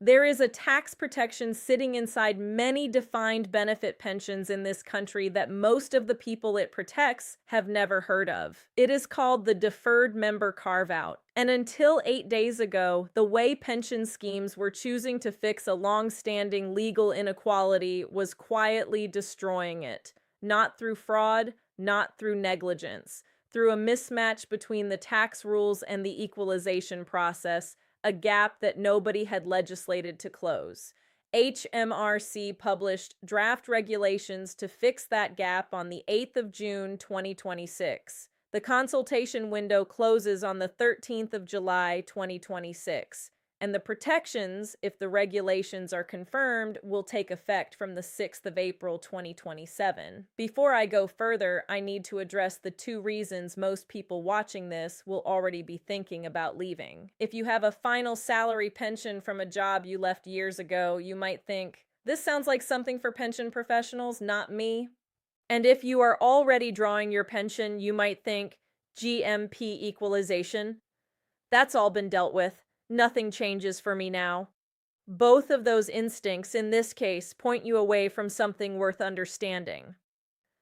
There is a tax protection sitting inside many defined benefit pensions in this country that most of the people it protects have never heard of. It is called the deferred member carve-out. And until 8 days ago, the way pension schemes were choosing to fix a long-standing legal inequality was quietly destroying it. Not through fraud, not through negligence, through a mismatch between the tax rules and the equalization process, a gap that nobody had legislated to close. HMRC published draft regulations to fix that gap on the 8th of June, 2026. The consultation window closes on the 13th of July, 2026. And the protections, if the regulations are confirmed, will take effect from the 6th of April 2027. Before I go further, I need to address the two reasons most people watching this will already be thinking about leaving. If you have a final salary pension from a job you left years ago, you might think, this sounds like something for pension professionals, not me. And if you are already drawing your pension, you might think, GMP equalization. That's all been dealt with. Nothing changes for me now. Both of those instincts, in this case, point you away from something worth understanding.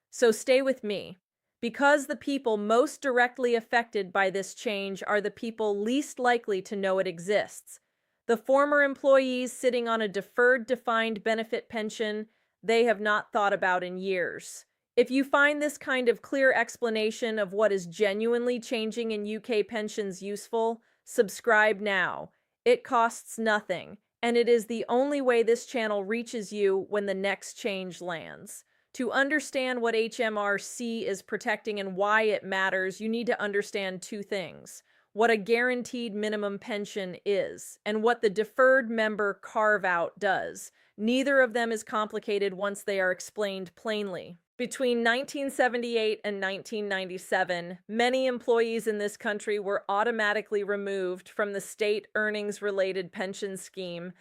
So stay with me, because the people most directly affected by this change are the people least likely to know it exists. The former employees sitting on a deferred defined benefit pension they have not thought about in years. If you find this kind of clear explanation of what is genuinely changing in UK pensions useful, subscribe now. It costs nothing, and it is the only way this channel reaches you when the next change lands. To understand what HMRC is protecting and why it matters, you need to understand two things: what a guaranteed minimum pension is, and what the deferred member carve-out does. Neither of them is complicated once they are explained plainly. Between 1978 and 1997, many employees in this country were automatically removed from the state earnings-related pension scheme,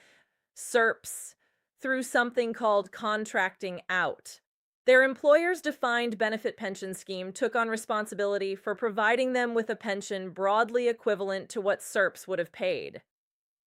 SERPs, through something called contracting out. Their employer's defined benefit pension scheme took on responsibility for providing them with a pension broadly equivalent to what SERPs would have paid.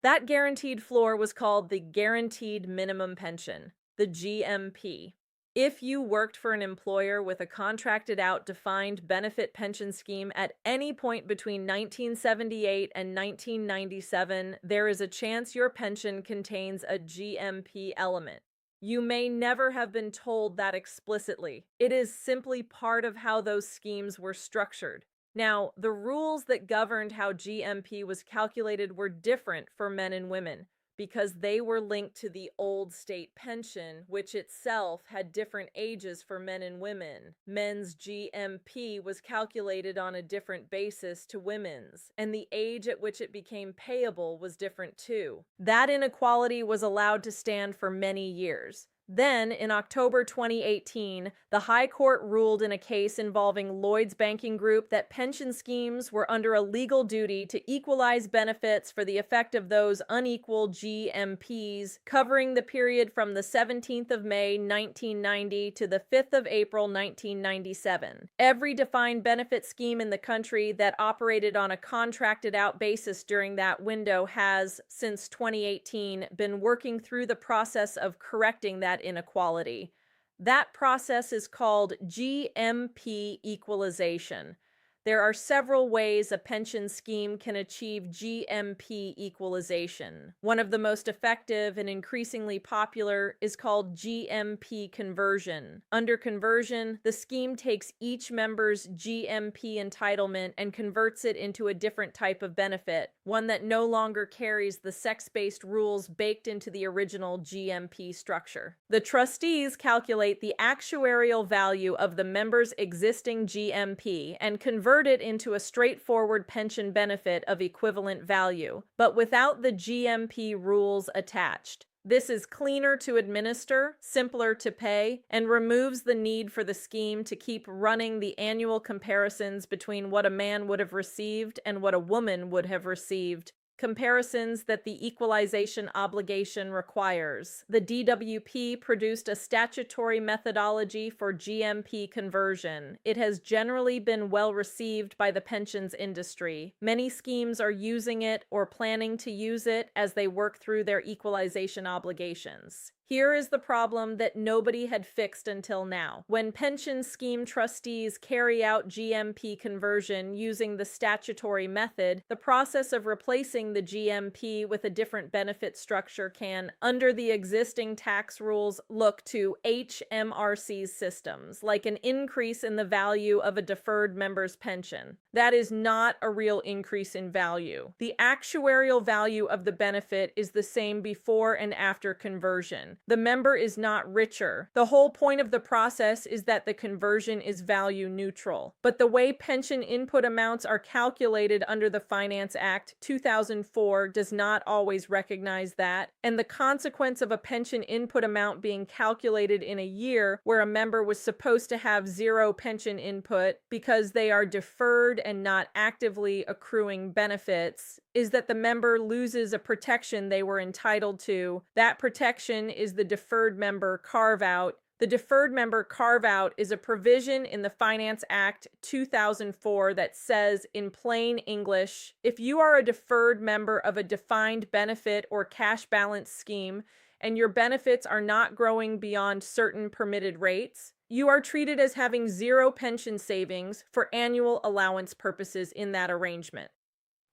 That guaranteed floor was called the Guaranteed Minimum Pension, the GMP. If you worked for an employer with a contracted out defined benefit pension scheme at any point between 1978 and 1997, there is a chance your pension contains a GMP element. You may never have been told that explicitly. It is simply part of how those schemes were structured. Now, the rules that governed how GMP was calculated were different for men and women, because they were linked to the old state pension, which itself had different ages for men and women. Men's GMP was calculated on a different basis to women's, and the age at which it became payable was different too. That inequality was allowed to stand for many years. Then, in October 2018, the High Court ruled in a case involving Lloyd's Banking Group that pension schemes were under a legal duty to equalize benefits for the effect of those unequal GMPs, covering the period from the 17th of May 1990 to the 5th of April 1997. Every defined benefit scheme in the country that operated on a contracted-out basis during that window has, since 2018, been working through the process of correcting that inequality. That process is called GMP equalization. There are several ways a pension scheme can achieve GMP equalization. One of the most effective and increasingly popular is called GMP conversion. Under conversion, the scheme takes each member's GMP entitlement and converts it into a different type of benefit, one that no longer carries the sex-based rules baked into the original GMP structure. The trustees calculate the actuarial value of the member's existing GMP and convert it into a straightforward pension benefit of equivalent value, but without the GMP rules attached. This is cleaner to administer, simpler to pay, and removes the need for the scheme to keep running the annual comparisons between what a man would have received and what a woman would have received. Comparisons that the equalization obligation requires. The DWP produced a statutory methodology for GMP conversion. It has generally been well received by the pensions industry. Many schemes are using it or planning to use it as they work through their equalization obligations. Here is the problem that nobody had fixed until now. When pension scheme trustees carry out GMP conversion using the statutory method, the process of replacing the GMP with a different benefit structure can, under the existing tax rules, look to HMRC's systems, like an increase in the value of a deferred member's pension. That is not a real increase in value. The actuarial value of the benefit is the same before and after conversion. The member is not richer. The whole point of the process is that the conversion is value neutral. But the way pension input amounts are calculated under the Finance Act 2004 does not always recognize that, and the consequence of a pension input amount being calculated in a year where a member was supposed to have zero pension input because they are deferred and not actively accruing benefits is that the member loses a protection they were entitled to. That protection is the deferred member carve-out. The deferred member carve-out is a provision in the Finance Act 2004 that says, in plain English, if you are a deferred member of a defined benefit or cash balance scheme and your benefits are not growing beyond certain permitted rates, you are treated as having zero pension savings for annual allowance purposes in that arrangement.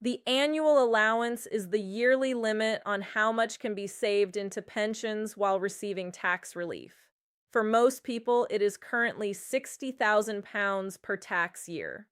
The annual allowance is the yearly limit on how much can be saved into pensions while receiving tax relief. For most people, it is currently £60,000 per tax year.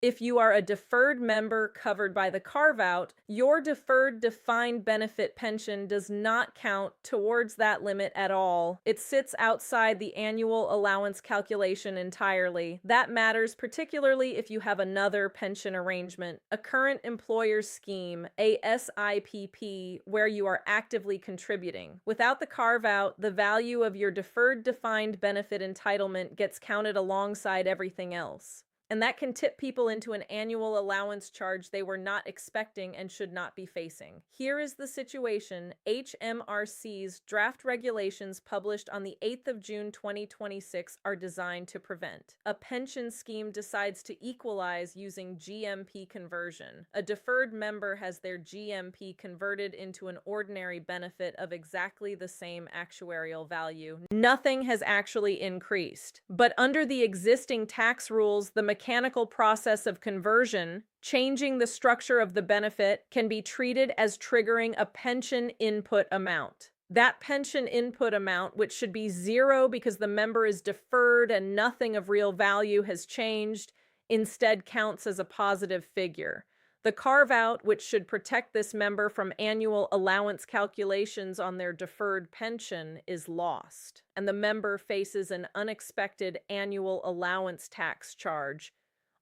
If you are a deferred member covered by the carve-out, your deferred defined benefit pension does not count towards that limit at all. It sits outside the annual allowance calculation entirely. That matters particularly if you have another pension arrangement, a current employer's scheme, a SIPP, where you are actively contributing. Without the carve-out, the value of your deferred defined benefit entitlement gets counted alongside everything else. And that can tip people into an annual allowance charge they were not expecting and should not be facing. Here is the situation. HMRC's draft regulations published on the 8th of June 2026 are designed to prevent. A pension scheme decides to equalize using GMP conversion. A deferred member has their GMP converted into an ordinary benefit of exactly the same actuarial value. Nothing has actually increased. But under the existing tax rules, the mechanical process of conversion, changing the structure of the benefit, can be treated as triggering a pension input amount. That pension input amount, which should be zero because the member is deferred and nothing of real value has changed, instead counts as a positive figure. The carve-out, which should protect this member from annual allowance calculations on their deferred pension, is lost, and the member faces an unexpected annual allowance tax charge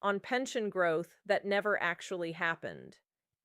on pension growth that never actually happened.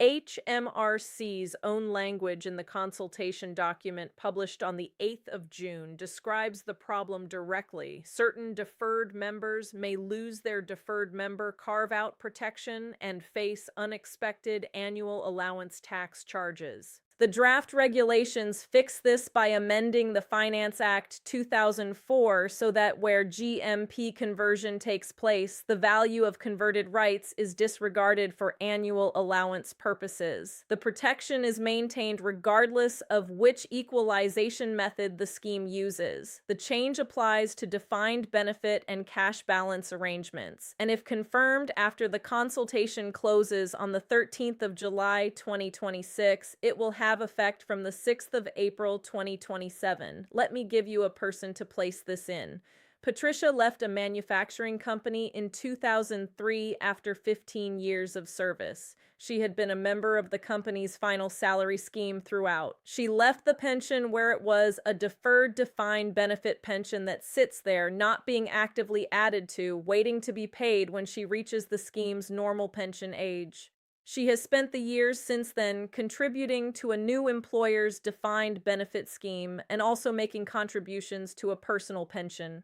HMRC's own language in the consultation document published on the 8th of June describes the problem directly. Certain deferred members may lose their deferred member carve-out protection and face unexpected annual allowance tax charges. The draft regulations fix this by amending the Finance Act 2004 so that where GMP conversion takes place, the value of converted rights is disregarded for annual allowance purposes. The protection is maintained regardless of which equalization method the scheme uses. The change applies to defined benefit and cash balance arrangements, and if confirmed after the consultation closes on the 13th of July 2026, it will have effect from the 6th of April 2027. Let me give you a person to place this in. Patricia left a manufacturing company in 2003 after 15 years of service. She had been a member of the company's final salary scheme throughout. She left the pension where it was a deferred defined benefit pension that sits there, not being actively added to, waiting to be paid when she reaches the scheme's normal pension age. She has spent the years since then contributing to a new employer's defined benefit scheme and also making contributions to a personal pension.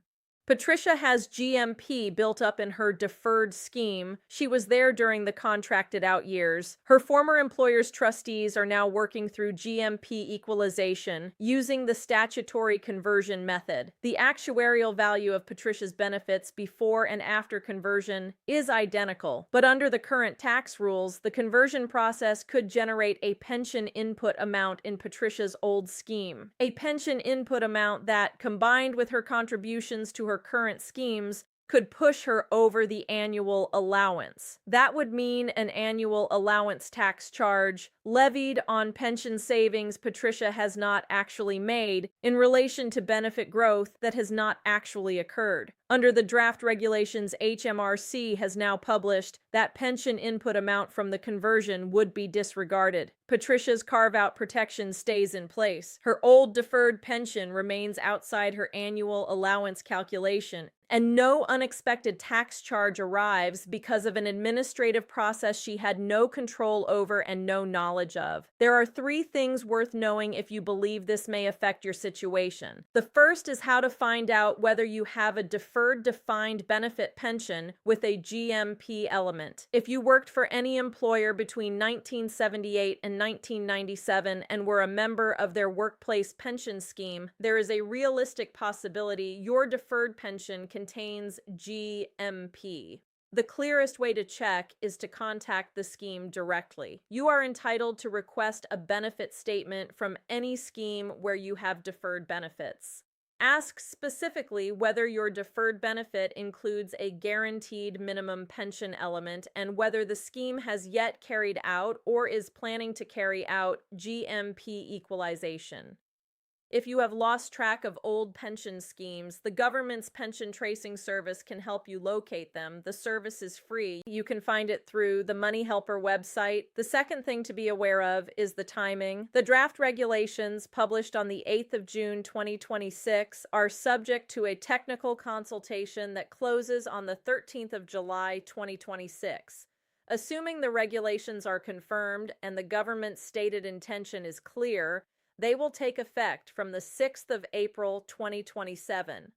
Patricia has GMP built up in her deferred scheme. She was there during the contracted out years. Her former employer's trustees are now working through GMP equalization using the statutory conversion method. The actuarial value of Patricia's benefits before and after conversion is identical, but under the current tax rules, the conversion process could generate a pension input amount in Patricia's old scheme. A pension input amount that, combined with her contributions to her current schemes, could push her over the annual allowance. That would mean an annual allowance tax charge levied on pension savings Patricia has not actually made in relation to benefit growth that has not actually occurred. Under the draft regulations HMRC has now published, that pension input amount from the conversion would be disregarded. Patricia's carve-out protection stays in place. Her old deferred pension remains outside her annual allowance calculation, and no unexpected tax charge arrives because of an administrative process she had no control over and no knowledge of. There are 3 things worth knowing if you believe this may affect your situation. The first is how to find out whether you have a deferred defined benefit pension with a GMP element. If you worked for any employer between 1978 and 1997 and were a member of their workplace pension scheme, there is a realistic possibility your deferred pension contains GMP. The clearest way to check is to contact the scheme directly. You are entitled to request a benefit statement from any scheme where you have deferred benefits. Ask specifically whether your deferred benefit includes a guaranteed minimum pension element and whether the scheme has yet carried out or is planning to carry out GMP equalization. If you have lost track of old pension schemes, the government's pension tracing service can help you locate them. The service is free. You can find it through the Money Helper website. The second thing to be aware of is the timing. The draft regulations, published on the 8th of June 2026, are subject to a technical consultation that closes on the 13th of July 2026. Assuming the regulations are confirmed and the government's stated intention is clear, they will take effect from the 6th of April 2027.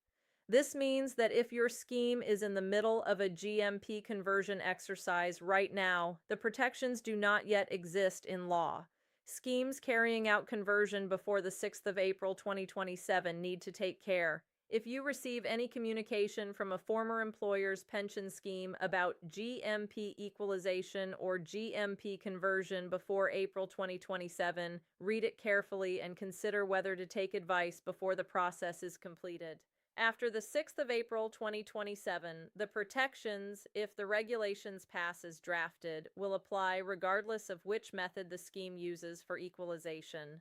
This means that if your scheme is in the middle of a GMP conversion exercise right now, the protections do not yet exist in law. Schemes carrying out conversion before the 6th of April 2027 need to take care. If you receive any communication from a former employer's pension scheme about GMP equalization or GMP conversion before April 2027, read it carefully and consider whether to take advice before the process is completed. After the 6th of April 2027, the protections, if the regulations pass as drafted, will apply regardless of which method the scheme uses for equalization.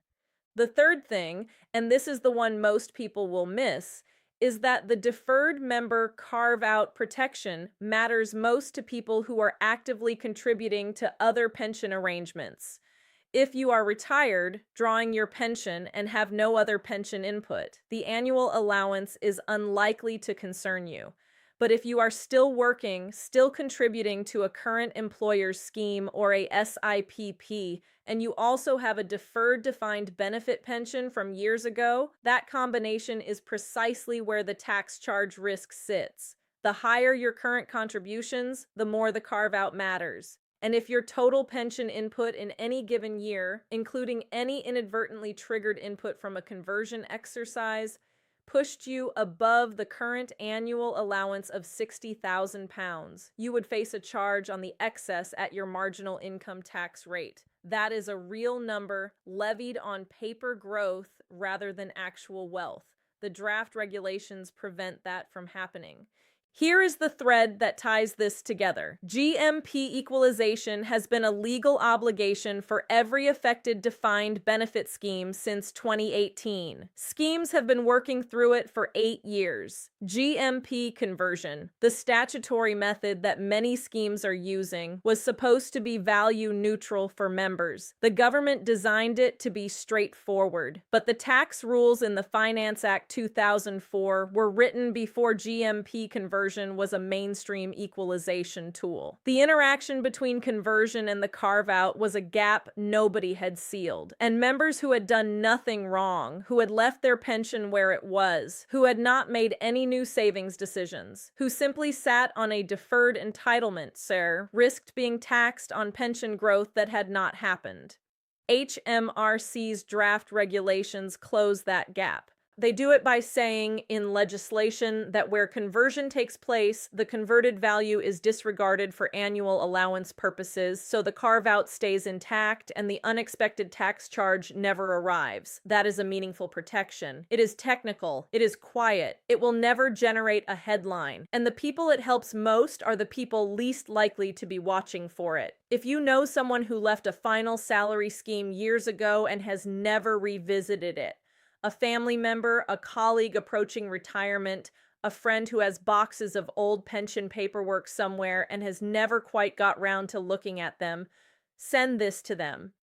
The third thing, and this is the one most people will miss, is that the deferred member carve-out protection matters most to people who are actively contributing to other pension arrangements. If you are retired, drawing your pension, and have no other pension input, the annual allowance is unlikely to concern you. But if you are still working, still contributing to a current employer's scheme or a SIPP, and you also have a deferred defined benefit pension from years ago, that combination is precisely where the tax charge risk sits. The higher your current contributions, the more the carve-out matters. And if your total pension input in any given year, including any inadvertently triggered input from a conversion exercise, pushed you above the current annual allowance of £60,000, you would face a charge on the excess at your marginal income tax rate. That is a real number levied on paper growth rather than actual wealth. The draft regulations prevent that from happening. Here is the thread that ties this together. GMP equalization has been a legal obligation for every affected defined benefit scheme since 2018. Schemes have been working through it for 8 years. GMP conversion, the statutory method that many schemes are using, was supposed to be value neutral for members. The government designed it to be straightforward, but the tax rules in the Finance Act 2004 were written before GMP conversion conversion was a mainstream equalization tool. The interaction between conversion and the carve-out was a gap nobody had sealed, and members who had done nothing wrong, who had left their pension where it was, who had not made any new savings decisions, who simply sat on a deferred entitlement, sir, risked being taxed on pension growth that had not happened. HMRC's draft regulations close that gap. They do it by saying in legislation that where conversion takes place, the converted value is disregarded for annual allowance purposes, so the carve-out stays intact and the unexpected tax charge never arrives. That is a meaningful protection. It is technical. It is quiet. It will never generate a headline. And the people it helps most are the people least likely to be watching for it. If you know someone who left a final salary scheme years ago and has never revisited it, a family member, a colleague approaching retirement, a friend who has boxes of old pension paperwork somewhere and has never quite got round to looking at them, send this to them.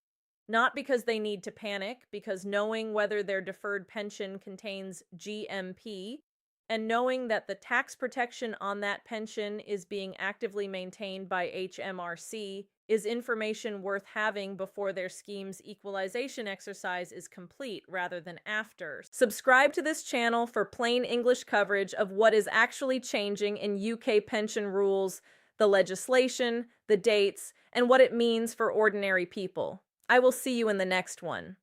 Not because they need to panic, because knowing whether their deferred pension contains GMP and knowing that the tax protection on that pension is being actively maintained by HMRC is information worth having before their scheme's equalization exercise is complete rather than after. Subscribe to this channel for plain English coverage of what is actually changing in UK pension rules, the legislation, the dates, and what it means for ordinary people. I will see you in the next one.